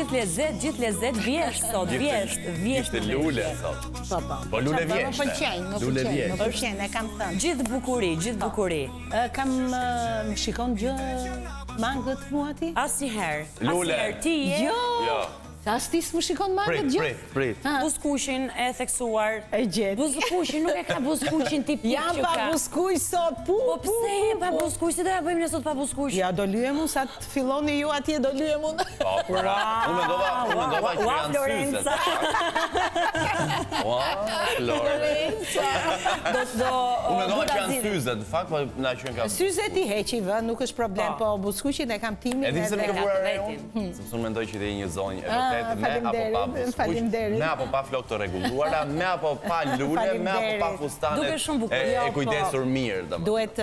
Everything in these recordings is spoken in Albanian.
Gjithë lezet vjesht sot, vjesht. Ishte lule sot. Po lule vjesht. Më pëlqen, e kam thënë. Gjithë bukuri. Më shikon gjë mangët mua ti? Asnjëherë. Lule. Asnjëherë ti je. Jo. As ti s'më shikon mangët gjë? Prit. Buzëkuqin e theksuar. E gjetë. Buzëkuqin nuk e ka buzëkuqin tipik që ka. Jam pa buzëkuq sot, Po pse je pa buzëkuq? Si do ja bëjmë ne sot pa buzëkuq? Ja, do lyhem unë, sa të filloni ju atje, do lyhem unë. Unë mendova që janë Florenca. Florenca. Unë mendova që janë syzet, në fakt, po na qenë ka. Syzet i heqi vë, nuk është problem, po buzëkuqin e kam timin. E di se më ke vuar unë, sepse unë mendoj që ti je një zonjë e vërtet me apo pa buzëkuq, me apo pa flokë të rregulluara, me apo pa lule, me apo pa fustane. Duke shumë bukur. E kujdesur mirë, domethënë. Duhet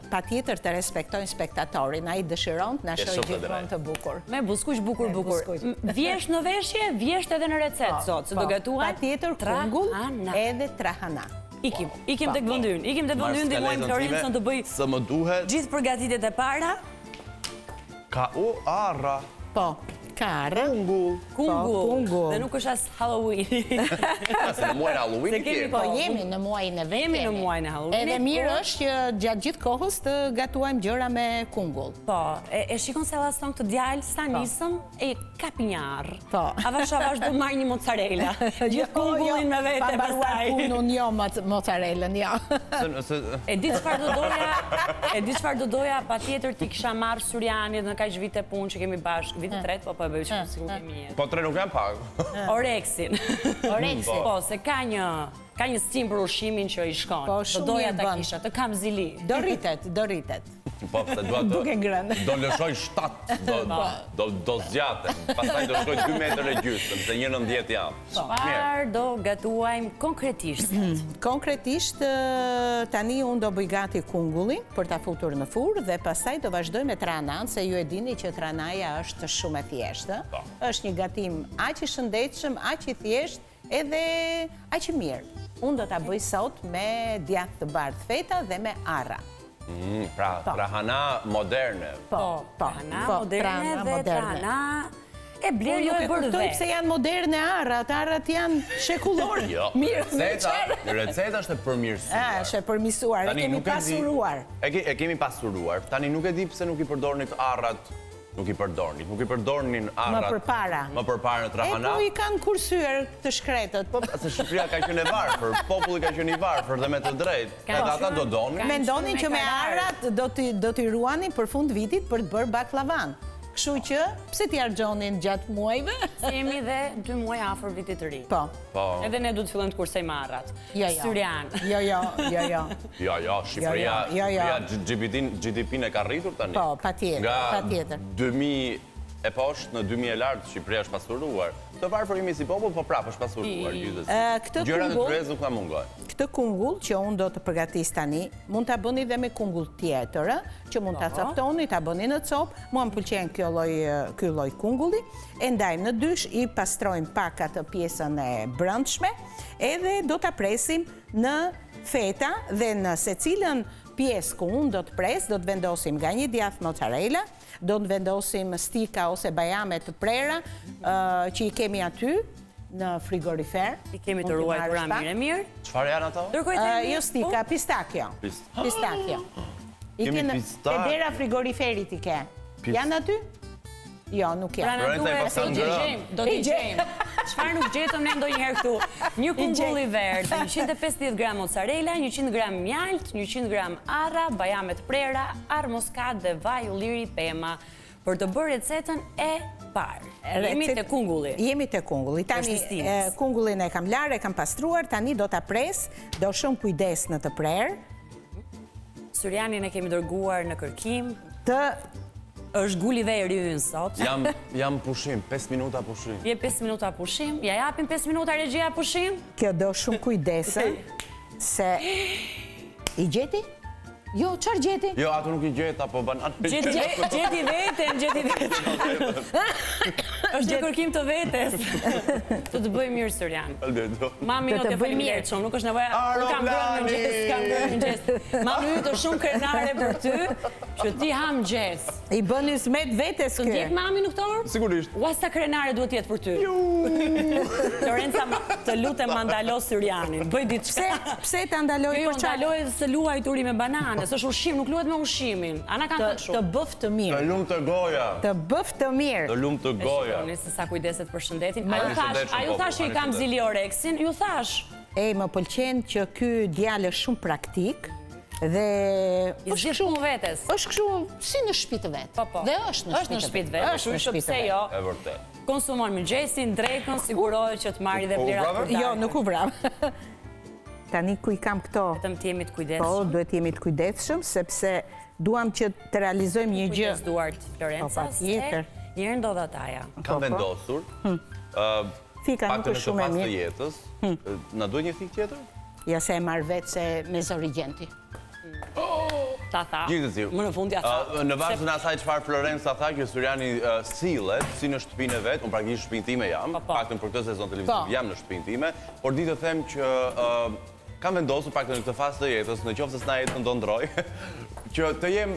patjetër të respektojnë spektatorin, ai dëshiron të na shohë gjithmonë të bukur. Me buzëkuq bukur. Vjesht në veshje, vjesht edhe në recetë sot, se do gatuar patjetër kungull edhe trahana. Ikim tek vendi ynë. Ndihmojmë Florencën të bëj së më duhet gjithë përgatitjet e para. Arra. Po, karë. Kungull. Dhe nuk është as Halloween. Se në muajin Halloween Po jemi në muajin e vetë. Jemi në muajin e Halloween. Edhe mirë është që gjatë gjithë kohës të gatuajmë gjëra me kungull. Po, e shikon se laston këtë djalë sa nisëm e kapinjar. Po. Avash do marr një mozzarella. Gjithë kungullin me vete pastaj. Punën jo mozzarellën, jo. E di çfarë do doja, patjetër ti kisha marr Surianit në kaq vite punë që kemi bashkë, viti 3, po e bëj që sikur kemi jetë. Po 3 nuk janë pak. Oreksin. Po, se ka një stim për ushqimin që i shkon. Do doja ta kisha, të kam zili. Do rritet. Po, se duke ngrënë. Do lëshoj 7, do zgjatem. Pastaj do shkoj 2 metër e gjysmë, se 1,90 jam. Çfarë do gatuajmë konkretisht? Konkretisht, tani unë do bëj gati kungullin për ta futur në furrë dhe pastaj do vazhdoj me tranan, se ju e dini që tranaja është shumë e thjeshtë. Është një gatim aq i shëndetshëm, aq i thjeshtë edhe aq i mirë. Unë do ta bëj sot me djathë të bardhë feta dhe me arra. Pra, trahana moderne. Po, trahana moderne dhe trahana e blerë jo e bërë dhe. Pse janë moderne arrat janë shekullore. Jo, receta është e përmirësuar. Është e përmirësuar, e kemi pasuruar. E kemi pasuruar. Tani nuk e di pse nuk i përdornit arrat. Nuk i përdornin arrat. Më përpara në trahana. Po i kanë kursyer të shkretët. Po, se Shqipëria ka qenë e varfër, populli ka qenë i varfër dhe me të drejtë. Edhe ata do donin. Mendonin që me arrat do t'i ruanin për fund vitit për të bërë baklavan. Kështu që, pse t'i harxhonin gjatë muajve? Se jemi dhe 2 muaj afër vitit të ri. Po. Edhe ne du të fillojmë të kursejmë arrat. Syrian. Jo. Shqipëria GDP-n e ka rritur tani. Po, patjetër. Nga 2000 e poshtë në 2000 e lartë Shqipëria është pasuruar. Të varfër jemi si popull, po prapë është pasuruar gjithsesi. Gjërat e tyre nuk na mungojnë. Këtë kungull që unë do të përgatis tani, mund ta bëni dhe me kungull tjetër, që mund ta coftoni, ta bëni në copë. Mua më pëlqen ky lloj kungulli. E ndajmë në dysh, i pastrojmë pak atë pjesën e brendshme, edhe do ta presim në feta dhe në secilën pjesë ku unë do të pres, do të vendosim nga një djathë mozzarella, do të vendosim stika ose bajame të prera që i kemi aty në frigorifer. I kemi të ruajtura mirë. Çfarë janë ato? Jo stika, pistakjo. Pistakjo. I ke në dera frigoriferit i ke. Janë aty? Jo, nuk janë. Do t'i gjejmë. Çfarë nuk gjetëm ne ndonjëherë këtu? Një kungull i verdh, 150 gram mozzarella, 100 gram mjalt, 100 gram arra, bajame të prera, arr muskat dhe vaj ulliri pema. Për të bërë recetën e parë. Jemi te kungulli. Jemi te kungulli. Tani kungullin e kam larë, e kam pastruar, tani do ta pres, do shumë kujdes në të prerë. Syrianin e kemi dërguar në kërkim. Është guli dhe i rynë sot. Jam pushim, 5 minuta pushim. Je 5 minuta pushim, ja japim 5 minuta regjia pushim. Kjo do shumë kujdesën, se... I gjeti? Jo, çfarë gjeti? Jo, ato nuk i gjeta, po banan. Gjeti veten. Është një kërkim të vetes. Të të bëj mirë Syrian. Mami jote faleminderit shumë, nuk është nevoja. Kam bërë mëngjes. Mami jote shumë krenare për ty. që ti ham gjes. I bën izmet vetes Të kë. ndjek mami në këtor? Sigurisht. Ua sa krenare duhet jetë për ty. Florenca, të lutem ma ndalo Syrianin. Bëj diçka. Pse ta ndaloj Jo, për çfarë? ndaloj se luaj turi me banane, s'është ushqim, nuk luhet me ushqimin. Ana kanë thënë Të shumë. bëf të Të mirë. lumë të goja. Të bëf të mirë. Të lumë të goja. Shikoni se sa kujdeset për shëndetin. A ju Shëndet, thash që i kam zilioreksin? Ju thash. Më pëlqen që ky djalë është shumë praktik dhe I zgjidh punë vetes. është kështu si në shtëpi të vet. Po. Dhe është në shtëpi të vet. Është në shtëpi të Pse vet. jo? E vërtet. Konsumon mëngjesin, drekën, sigurohet që të marrë dhe vlerat vrave? përdare. Jo, nuk u vram. Tani ku i kam këto? Vetëm të jemi të Po, kujdesshëm. duhet jemi të kujdesshëm sepse duam që të realizojmë një gjë. Kujdes duart Florenca, Po, patjetër. se njërë ndodha taja. Kam vendosur, Fika nuk paktën është shumë e në këtë fazë të mirë. jetës, na duhet një fik tjetër? Ja se e marr vetë se me zorigjenti. Ta tha. Gjithsesi. Më në fund ja tha. Në bazën e asaj çfarë Florenca tha që Syriani sillet si në shtëpinë e vet, unë praktikisht shtëpinë time jam, Po. paktën për këtë sezon televiziv Po. jam në shtëpinë time, por di të them që kam vendosur paktën në këtë fazë të jetës, në qoftë se s'na jetë do ndroj, që të jem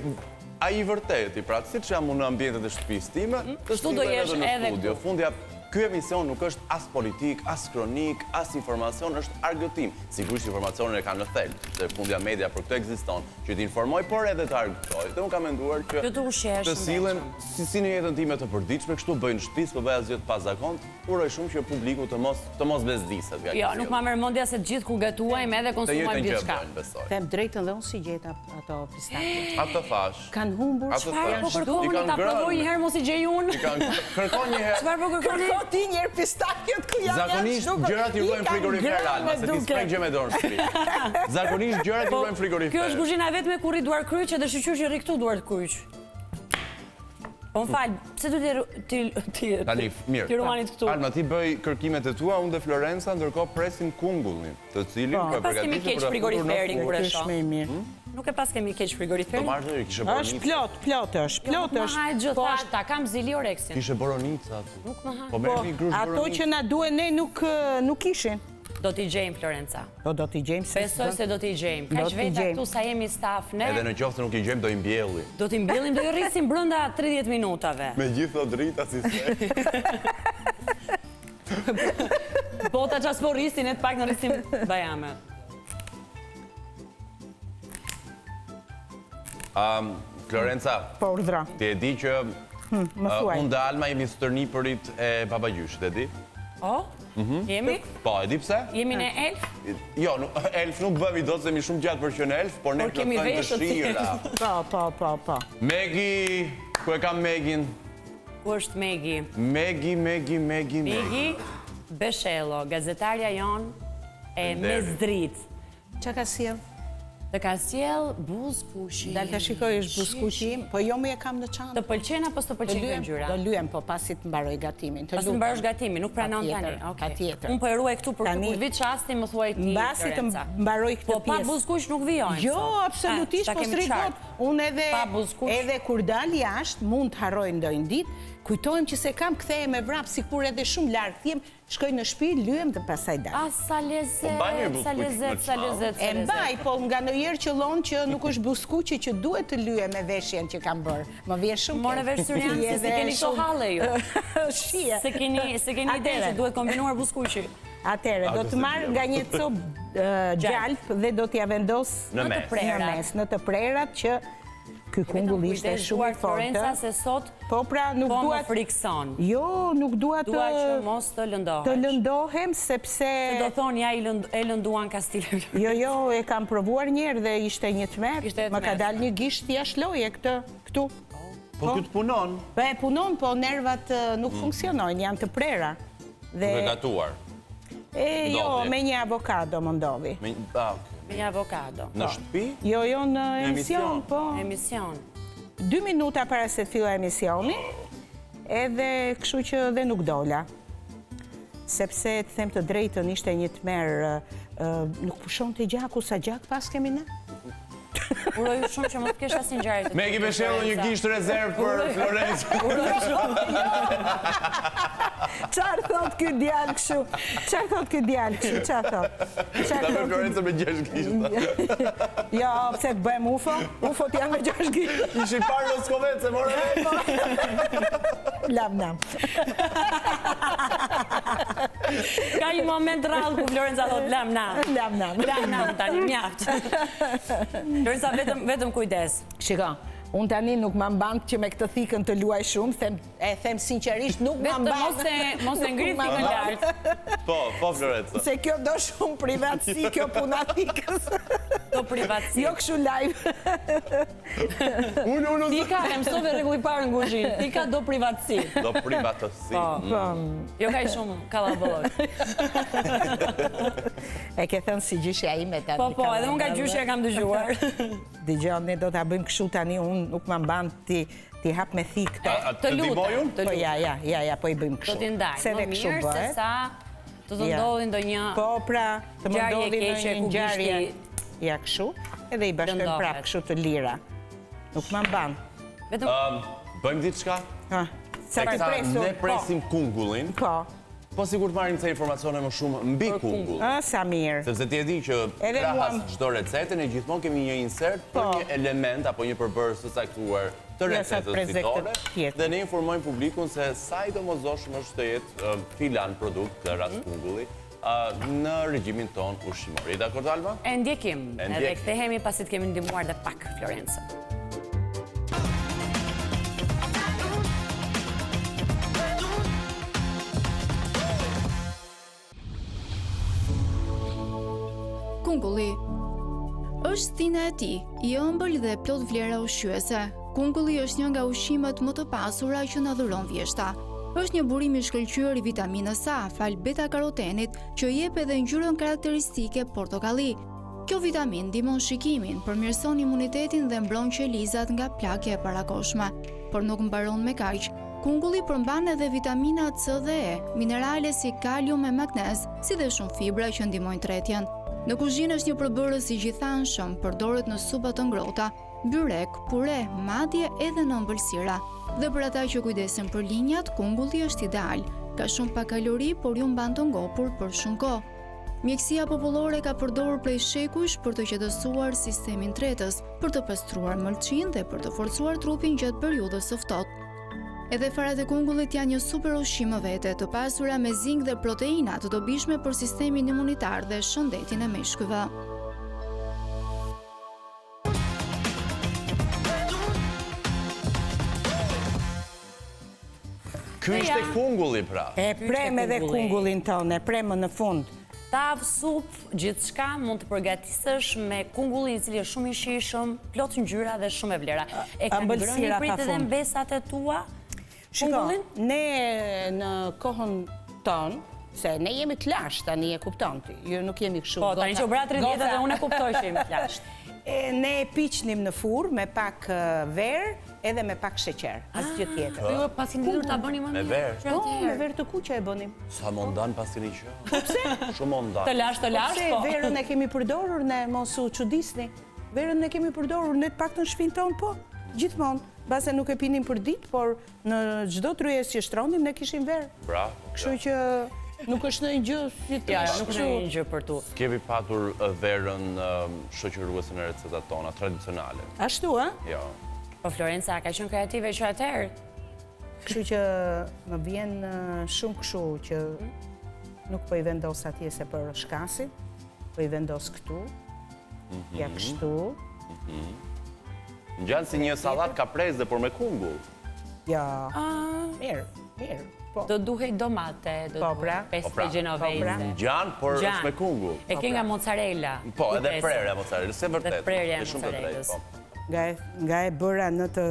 ai i vërteti, pra siç jam unë në ambientet e shtëpisë time, të Kështu do sillem jesh në edhe studio. këtu. Fundja ky emision nuk është as politik, as kronik, as informacion, është argëtim. Sigurisht informacionin e kanë në thelb, se Fundja Media për këtë ekziston, që t'informoj, por edhe të argëtoj. Dhe unë kam menduar që Që të ushqesh të sillen ndeshëm. si në jetën time të përditshme, kështu bëjnë shtëpisë, po bëj asgjë të pazakont. Uroj shumë që publiku të mos bezdiset nga kjo. Jo, nuk ma merr mendja se të gjithë ku gatuajmë edhe Të konsumojmë jetën që e diçka. bëjnë, besoj. Them drejtën dhe unë si gjeta ato pistaqe. Atë thash. Kanë humbur Atë Çfarë thash. po kërkoni, I kanë ta ngrënë. provoj një herë mos i gjej unë? Kërkon një herë. Çfarë po kërkoni? ti njerë pistaqet ku janë. Zakonisht gjërat i ruajnë frigorifer Alma, se ti sprek gjë me dorë në shtëpi. Zakonisht gjërat i ruajnë frigorifer. Kjo është kuzhina vetme ku rri duar kryq edhe shqyr që rri këtu duar kryq. Po më fal, pse duhet Tani, mirë. ti ruanit këtu? Alma, ti bëj kërkimet e tua, unë dhe Florenca, ndërkohë presim kungullin, të cilin po e Pas kemi keq frigoriferin kur e Është shoh. më e mirë. Nuk e pas kemi keq Do frigoriferin. marrë njëri, kishe Është boronica. plot është, plot Nuk është. më hajt gjë, Po, thash, ta kam zilioreksin. Kishe boronica aty. Nuk më hajt. Po merr një grush Ato boronica. që na duhen ne nuk ishin. Do t'i gjejmë Florenca. Po do t'i gjejmë se. Besoj se do t'i gjejmë. Do Kaq t'i veta gjejmë. këtu sa jemi staf ne, Edhe në qoftë se nuk i gjejmë, do i mbjelli. do t'i mbjellim, do i rrisim brenda 30 minutave. Me gjithë o drita si se. Bota qas po rrisin, e të pak në rrisim bajame. Florenca, Po urdhra. ti e di që Më thuaj. unë dhe Alma jemi stërnipërit e babagjyshit, e di? O? Jemi? Po, e di pse? Jemi në elf? Jo, elf nuk bëmi do të se mi shumë gjatë për që në elf, por ne Por kemi plotësojmë veshët dëshira. Po. Megi, ku e kam Megin? Ku është Megi? Megi. Megi Beshello, gazetarja jon e Mesdrit. Çka ka sjell? Të ka sjell buzkuqi. Dal ta shikoj është buzkuqi im, po jo më e kam në Të çantë. pëlqen apo s'të pëlqen kjo ngjyra? Do lyem, po pasi të mbaroj gatimin. Pas të mbarosh gatimin, nuk pranon tani. Patjetër, Okej. patjetër. Unë po e ruaj këtu për Tani- kur vit çasti më thuaj ti. Mbasi të Florenca. mbaroj këtë Po pa pjesë. buzkuq nuk vijojnë. Jo, sot. absolutisht, Ta po kemi s'rrit qartë. dot. Unë Pa buzkuq. edhe kur dal jashtë, mund të harroj ndonjë ditë, kujtohem që se kam kthehem me vrap, sikur edhe shumë larg them, shkoj në shtëpi, lyem dhe pastaj dal. A sa lezet, Po, mbaj një sa buzkuq lezet, në sa çantë. lezet, sa E lezet. mbaj, po nga ndonjëherë qëllon që nuk është buzkuqi që duhet të lyem me veshjen që kam bërë. Më vjen shumë. More keq. vesh Syrian, se Edhe keni këto shumë- halle ju. Shije. Se keni ide që duhet kombinuar buzkuqi. Atëre, do të marr nga një copë gjalp dhe do t'ja vendos Në mes. në të prerat që ky kungull ishte shumë i Florenca fortë. se sot Po pra, nuk po më dua frikson. Jo, nuk dua Dua që të mos të lëndohesh. të lëndohem sepse Do thonë ja e lënduan Kastilë. jo, e kam provuar një herë dhe ishte një tmerr. Ishte e Më ka tmerrshme. dalë një gisht jashtëloje këtu. Po këtë punon, Po e punon, po nervat nuk funksionojnë, janë të prera. duke Dhe gatuar. jo, ndodhi. me një avokado më ndodhi. Me një avokado. Në shtëpi? Jo, në emision, emision. po. Emision. 2 minuta para se të filloj emisioni, edhe kështu që dhe nuk dola. Sepse të them të drejtën ishte një tmerr, nuk pushon të gjaku, sa gjak pas kemi ne? Uroj shumë që mos të kesh asnjë ngjarje të Megi Beshello një gisht rezervë për Florencë. Uroj shumë. Qarë thot ky djalë kështu? Qarë thot ky djalë kështu? Qarë thot? Ta me Florenca me 6 gishta. Ja, pse të bëjmë UFO? UFO t'ja me 6 gishta. Ishi parë në Skovece, more. Lam. Ka një moment rrallë ku Florenca thot lam nam tani mjaft. Florenca vetëm kujdes. Shiko, unë tani nuk më mban që me këtë thikën të luaj shumë, them sinqerisht nuk më mban. Vetëm mos e ngrit thikën lart. Po, Florenca. Se kjo do shumë privatësi, kjo puna thikës. Do privatësi. Jo kështu live. Unë. Tika e mësove rregulli parë në kuzhinë. Tika do privatësi. Do privatësi. Jo ka shumë kallaballok. E ke thënë si gjyshja ime tani. Po, edhe unë nga gjyshja kam dëgjuar. Dëgjoj, ne do ta bëjmë kështu tani, unë nuk më mban ti hap me thikë. Të lutem. Po ja, po i bëjmë kështu. Do t'i ndaj, Se më dhe kështu mirë se bëhet. sa të ndodhin ndonjë Po, pra, të më ngjarje ndodhin keqe në ku ngjarje. bishti Ja, kështu, edhe i bashkojmë Dëndohet. prapë kështu të lira. Nuk më mban. vetëm Bëjmë diçka? Sa Ne presim kungullin. Po. Po sigur të marrim ca informacione më shumë mbi kungull. Sa mirë. Sepse ti e di që Edhe krahas mua- çdo recete ne gjithmonë kemi një insert për Po. një element apo një përbërës të caktuar të Ja, sa recetës prezente fitore tjetër. dhe ne informojmë publikun se sa i domosdoshëm është të jetë filan produkt të rast kungulli në regjimin ton ushqimor. Je dakord Alba? e ndjekim. E Edhe ndjekim. kthehemi pasi të kemi ndihmuar dhe pak Florencën. Kungulli është stina e tij, i ëmbël dhe plot vlera ushqyese. Kungulli është një nga ushqimet më të pasura që na dhuron vjeshta. Është një burim i shkëlqyer i vitaminës A, fal beta-karotenit, që jep edhe ngjyrën karakteristike portokalli. Kjo vitamin ndihmon shikimin, përmirëson imunitetin dhe mbron qelizat nga plagja e parakoshme. Por nuk mbaron me kaq. Kungulli përmban edhe vitamina C dhe E, minerale si kalium e magnez, si dhe shumë fibra që ndihmojnë tretjen. Në kuzhinë është një përbërës i gjithanshëm, përdoret në supa të ngrohta, byrek, pure, madje edhe në ëmbëlsira. Dhe për ata që kujdesen për linjat, kungulli është ideal. Ka shumë pak kalori, por ju mban të ngopur për shumë kohë. Mjekësia popullore ka përdorur prej shekush për të qetësuar sistemin tretës, për të pastruar mëlçin dhe për të forcuar trupin gjatë periudhës së ftohtë. Edhe farat e kungullit janë një super ushqim më vete, të pasura me zink dhe proteina të dobishme për sistemin imunitar dhe shëndetin e meshkujve. Ky ishte kungulli pra. E prem edhe kungulli. kungullin tonë, e premë në fund. Tavë, sup, gjithçka mund të përgatisësh me kungullin i cili është shumë i shijshëm, plot ngjyra dhe shumë e vlera. E kanë ngrënë Ëmbëlsira prit edhe pafund. mbesat e tua? Shiko, Kungullin? ne në kohën tonë, se ne jemi të lashtë tani, e kupton ti, ju nuk jemi kështu. Po, tani që u bra 30 dhe unë e kuptoj që jemi të lashtë. Ne e piqnim në furrë me pak verë edhe me pak sheqer, asgjë tjetër. Jo, pasi nditur ta bëni më Me mirë. verë. Që Po, atëherë. me verë të kuqe e bënim. Sa mondan pas keni qenë? Pse? Shumë mondan. Të lashtë, Se po. verën e kemi përdorur ne, mos u çudisni. Verën e kemi përdorur ne të paktën në shtëpinë tonë, po, gjithmonë. Base nuk e pinim për ditë, por në çdo tryezë që shtronim ne kishim verë. Bravo. Kështu që nuk është ndonjë gjë si të Ja, nuk është një gjë për tu. Kemi patur verën shoqëruese në recetat tona tradicionale. Ashtu, ë? Jo. Po Florenca ka qenë kreative që atëherë. Kështu që më vjen shumë kështu që nuk po i vendos atje se për shkasin, po i vendos këtu, ja kështu, Ngjan si një sallat kapreze por me kungull. ja, mirë, mirë, po. Do duhej domate, do Po, duhej pra. pesto Po, pra. genovese. Ngjan por Ngjan. është me kungull. E ke nga mozzarella. Po, edhe kujdes. prerja mozzarella, se vërtet. Dhe prerja e është shumë të drejtë, mozzarellës. po. Nga e bëra në të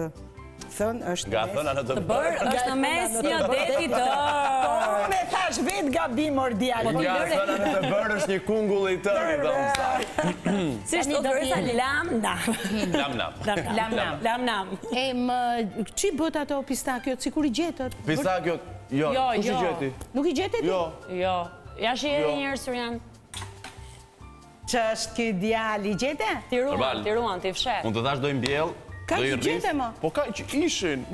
thënë është Nga mes. thëna në të Bër është në mes një deti të Po, me thash vetë gabim ordial. Nga thëna në të bërë është një kungull i tërë, do më thaj. Si është të Florenca lam nam. Lam nam. Lam nam. E më, që bët ato pistakiot, si kur i gjetët? Pistakjot, jo, Jo, kush i jo. gjeti? Nuk i gjetët? Jo. Jo. Ja shi edhe Jo. njërë Surjan. Që është ky djali, i gjete? Normal. Ti ruan, ti fshet. Unë të dash do i mbjell, Ka do i që rris. gjete, mo? Po ka që ishin.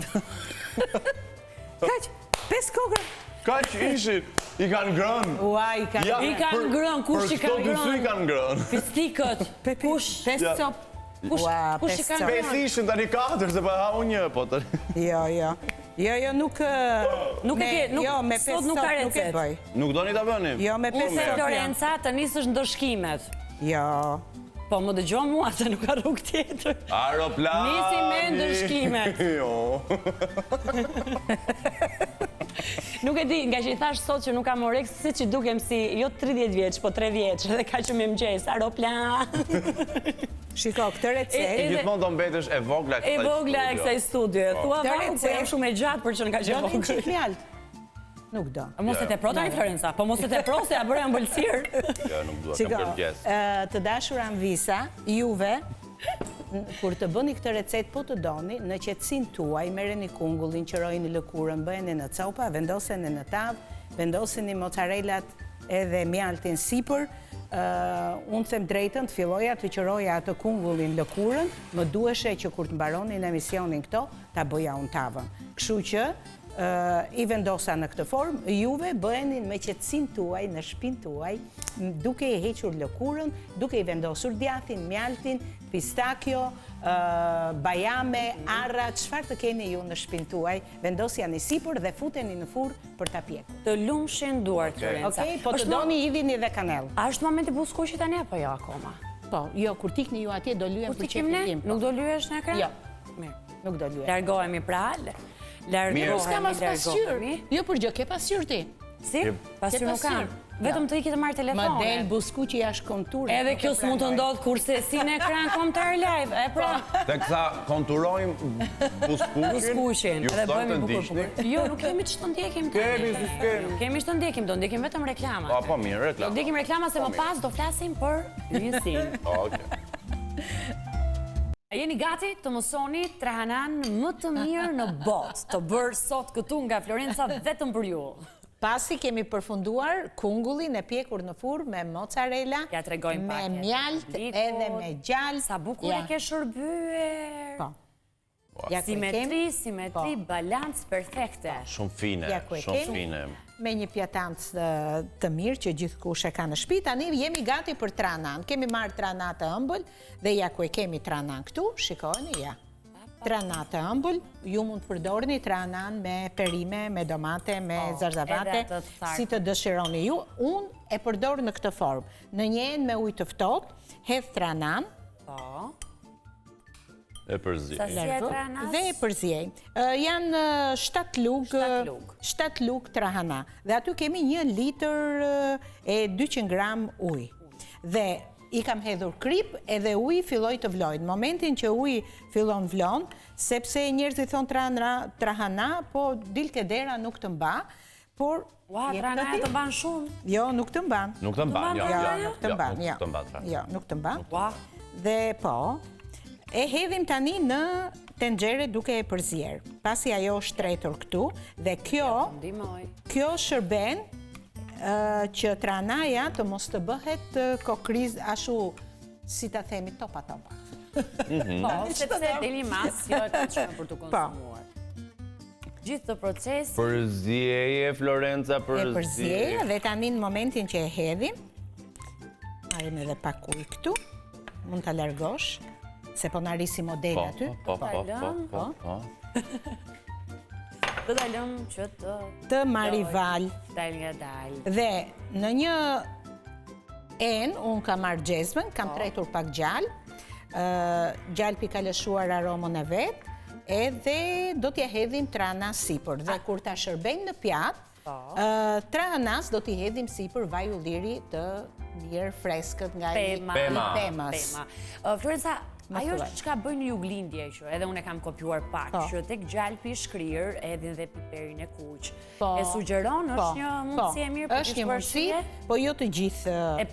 Kaq, 5 kokër. Ka që ishin, i kanë ngrënë. Ua, i kanë I kanë ngrënë, kush i kanë Për këto dy sy i kanë ngrënë. Fistikët, kush? Pes cop. Ua, Kush i pes kanë cop. Pesë ishin, tani 4, se pa ha unë një, po të... Jo, nuk... Jo, me pes sot nuk cop ka nuk e recetë. bëj. Nuk do një të bëni? Jo, me pes Se cop. Florenca të nisësh ndëshkimet. Jo. Po më dëgjo mua se nuk ka rrugë tjetër. Aeroplani! Nisi me ndëshkimet. Jo. Nuk e di, nga që i thash sot që nuk kam oreks, si që dukem si, jo 30 vjeç, po 3 vjeç, edhe ka që me mëgjes, aeroplan. Shiko, këtë recetë... Gjithmonë do mbetesh e vogla E vogla e kësaj studio. Thua vau, po jam shumë e gjatë për që në ka që Do një vogël. qik mjalt. Nuk do. Mos e te pro tani Florenca, po mos e te pro se ja bëre ambëlsirë. Ja, nuk dua, Shiko, kam kërgjes. të dashur Anvisa, juve, kur të bëni këtë recetë po të doni, në qetësinë tuaj, merreni kungullin, qërojini lëkurën, bëheni në copa, vendoseni në tavë, vendoseni mozzarellat edhe mjaltin sipër. Unë them drejtën, të filloja të qëroja atë kungullin lëkurën, më duheshe që kur të mbaronin emisionin këto, ta bëja unë tavën. Kështu që i vendosa në këtë formë, juve bëhenin me qetësinë tuaj, në shtëpinë tuaj, duke i hequr lëkurën, duke i vendosur djathin, mjaltin, pistakjo, bajame, arra, çfarë të keni ju në shtëpinë tuaj, vendosjani sipër dhe futeni në furrë për ta pjekur. Të lumshin duart, Florenca. Okej, po të doni hidhini dhe kanellë. A është momenti buskuqit tani apo jo akoma? Po, jo, kur tikni ju atje do lyhem Kur për tikim ne? qefin tim. Nuk do lyesh në ekran? Jo. Mirë. Nuk do lyhem. Largohemi pra, largohemi. Jo, për gjë, ke pasqyrë ti. Si? Pasqyrë nuk kam. Vetëm të iki të marrë Më telefonin. del buskuqi jashtë konturit. Edhe kjo s'mund të ndodhë kurse si në ekran Kombëtar Live, e pra. Dhe kësa konturojmë Buskuqin, ju edhe ftojmë bëjmë të bukur. ndiqni. Jo, nuk kemi që të ndjekim. Kemi, kemi. Kemi që të ndjekim, do ndjekim vetëm reklama. Po, mirë, Do reklam. ndjekim reklama se më pas do flasim për yjesin. Okej. Jeni gati të mësoni trahanan më të mirë në botë, të bërë sot këtu nga Florenca vetëm për ju. Pasi kemi përfunduar kungullin e pjekur në furrë me mozzarella, Ja tregojmë pak. me mjalt edhe me gjallë. Sa bukur e ke shërbyer. Po. Ja ku e Simetri, kemi. balancë perfekte. Shumë fine, Ja ku e shumë kemi. fine. Me një pjatancë të mirë që gjithkush e ka në shtëpi. Tani jemi gati për tranan. Kemi marrë trana të ëmbël dhe ja ku e kemi tranan këtu, shikoni ja. Trana të ëmbël, ju mund të përdorni tranan me perime, me domate, me zarzavate, edhe atë të thartë. si të dëshironi ju. Unë e përdor në këtë formë. Në një enë me ujë të ftohtë, hedh tranan, Po. E përzi. Sa si e tranas? dhe e përzjej. Janë 7 lug, 7 lug. 7 lug trahana. Dhe aty kemi 1 litër e 200 gram ujë. Dhe i kam hedhur krip edhe uji filloi të vlojë. Në momentin që uji fillon vlon, sepse njerëzit thonë trahana, po dilte dera nuk të mba, por Ua, jep trahana gati. të ban shumë. Jo, nuk të mban. Nuk të mban, Jo, Nuk të mban, Nuk të mban, tra. Jo, nuk të mban. Ua, Dhe po, e hedhim tani në tenxhere duke e përzjer. Pasi ajo është tretur këtu, dhe ndihmoj. kjo shërben që tranaja të mos të bëhet kokriz ashu, si ta themi, topa. Po, sepse deli mas, jo e ka shumë për të konsumuar. Gjithë të procesi, Përzjeje, Florenca, E përzjer dhe tani në momentin që e hedhim, marim edhe pak ujë këtu, mund të largosh, se po në arisi model aty. Po. do dalëm që Të marival. dal nga dal. Dhe në një enë, unë kam marrë gjezmën, kam tretur pak gjallë, gjallë pi ka lëshuar aromën e vetë, edhe do t'ja hedhim trana sipër. Dhe kur ta shërbejmë në pjatë, tranas do t'i hedhim sipër vaj ulliri të mirë freskët nga i pemës. Florenca, ajo thuaj. është çka bëjnë juglindje që edhe unë e kam kopjuar pak, që tek gjalpi i shkrirë edhin dhe piperin e kuq. E sugjeron, është një mundësi e mirë për është një mundësi, po jo të gjithë e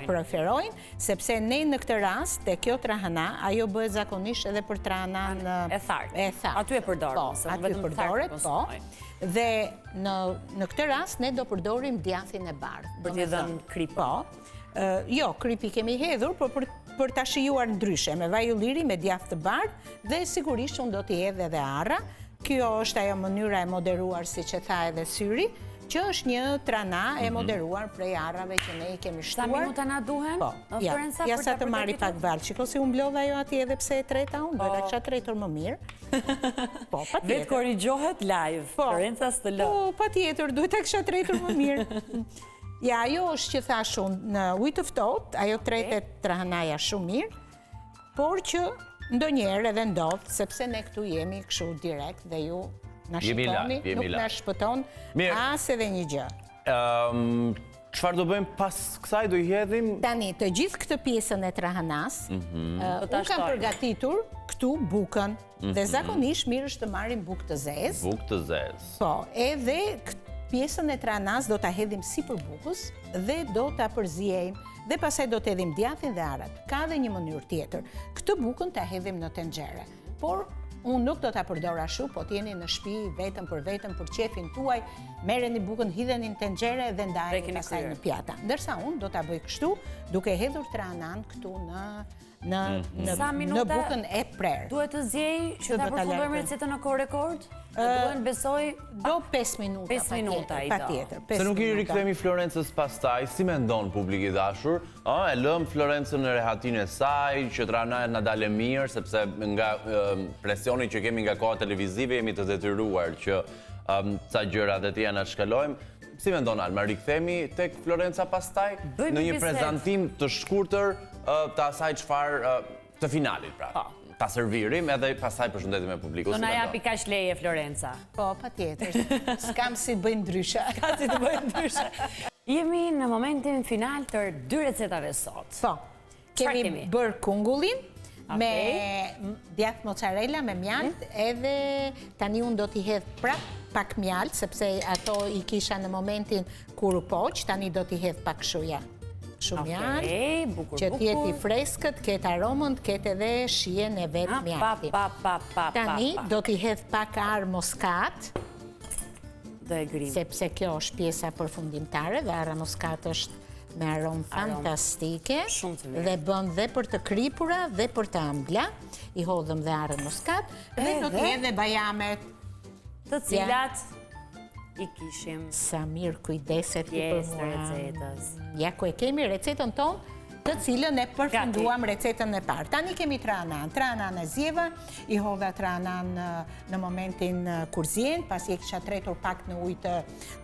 preferojnë, sepse ne në këtë rast, te kjo trahana, ajo bëhet zakonisht edhe për trahanan e thartë. Aty e përdorim, Po, aty përdoret, po. Dhe në këtë rast, ne do përdorim djathin e bardhë. Për t'i dhënë kripë. Po. Jo, kripi kemi hedhur, por për ta shijuar ndryshe, me vaj ulliri, me djath të bardhë, dhe sigurisht unë do t'i hedh edhe arra. Kjo është ajo mënyra e moderuar, si që tha edhe Syri, që është një trana e moderuar prej arrave që ne i kemi Sa shtuar. minuta na duhen? Po, ja sa të marri pak valë. Qiko si unë blodha jo ati edhe pse e treta unë, do të kisha tretur më mirë. Po, pa tjetër. Vetë korrigjohet live, Florenca Stëllë. Po, pa tjetër, duhet të kisha tretur më mirë. Ja, ajo është që thash unë, në ujë të ftohtë, ajo tretet trahanaja shumë mirë, por që ndonjëherë edhe ndodh, sepse ne këtu jemi kështu direkt dhe ju na shikoni, nuk na shpëton as edhe një gjë. Çfarë do bëjmë pas kësaj, do I hedhim? Tani, të gjithë këtë pjesën e trahanas, unë kam përgatitur këtu bukën, dhe zakonisht mirë është të marrim bukë të zezë. Bukë të zezë. Po, edhe pjesën e trahanas do ta hedhim sipër bukës dhe do ta përziejmë dhe pastaj do të hedhim djathin dhe arat. Ka dhe një mënyrë tjetër. Këtë bukën ta hedhim në tenxhere. Por unë nuk do ta përdor ashtu, po t'jeni në shtëpi vetëm për qefin tuaj, merreni bukën, hidheni në tenxhere dhe ndajeni pastaj në pjata. Ndërsa unë do ta bëj kështu, duke hedhur trahanan këtu në bukën e prerë. Duhet të zjej që ta përfundojmë recetën në kohë rekord? Duhen besoj... Do 5 minuta, 5 minuta i do. patjetër. Se nuk I rikthemi Florencës pastaj, si mendon publik I dashur? E lëm Florencën në rehatin e saj, që trahanaja na dale mirë, sepse nga presioni që kemi nga koha televizive jemi të detyruar që ca gjëra dhe t'ja na shkalojmë. Si mendon Alma, rikthemi tek Florenca pastaj në një prezantim të shkurtër të asaj çfarë të finalit, pra. Ta servirim edhe pastaj përshëndetim me publikun. Do na japi kaq leje Florenca. Po, patjetër. S'kam si bëjnë ndryshe. Ka si të bëjnë ndryshe. Jemi në momentin final të 2 recetave sot. Po, kemi bërë kungullin me djath mozzarella me mjalt, edhe tani unë do t'i hedh prap pak mjalt, sepse ato I kisha në momentin kur u poq, tani do t'i hedh pak shuja. Shumë mjalt, që t'jeti freskët, ketë aromën, ketë edhe shijen e vetë mjalti. Tani do t'i hedh pak arë moskat, sepse kjo është pjesa përfundimtare dhe arë moskat është me aromë fantastike dhe bën dhe për të kripura dhe për të ambla. I hodhëm dhe arë moskat dhe do t'i hedh dhe bajamet. Të cilat I kishim sa mirë kujdeset I për mua. Recetës. Ja ku e kemi recetën tonë, të cilën e përfunduam recetën e parë. Tani kemi trahanan. Trahanan e zjeva, I hodha trahanan në momentin kur zjen, pasi e kisha tretur pak në ujë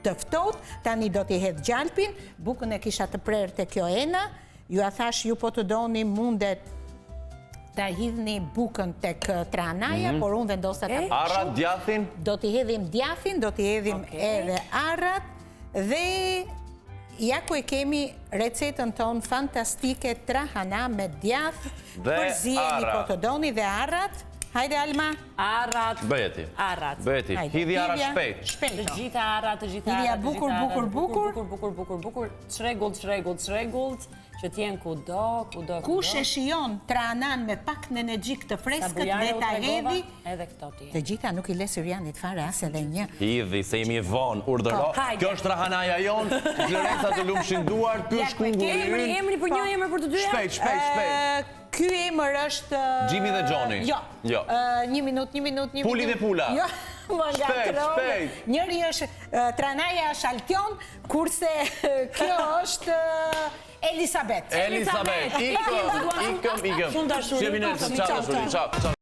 të ftohtë. Tani do t'i hedh gjalpin, bukën e kisha të prerë te kjo ena. Ju a thash ju po të doni mundet ta hidhni bukën tek trahanaja, por unë vendosa ta bëj. Arrat, djathin? Do t'i hedhim djathin, do t'i hedhim edhe arrat, dhe ja ku e kemi recetën tonë fantastike trahana me djath, përzijeni po të doni dhe arrat. Hajde Alma. Arrat. Bëjeti. Arrat. Bëjeti. Hidhi arrat shpejt. Të gjitha arrat, Hidhja bukur, çrregullt, që t'jenë kudo. Kush e shijon trahanan me pak në energjik të freskët dhe ta hedhi, edhe këto t'jenë. të gjitha nuk I le Syrianit fare as edhe një. Hidhi, se jemi vonë, urdhëro. Kjo është trahanaja jonë, Florenca të lumshin duar, ky është kungulli ynë. Emri për një, emri për të dyja? Shpejt. Ky emër është... Jimmy dhe Johnny. Jo. Një minut. Puli dhe Pula. Jo, më ngatrove. Shpejt. Njëri është trahanaja është Altion, kurse kjo është Elisabeth. Ikëm. Shumë dashuri. Ciao.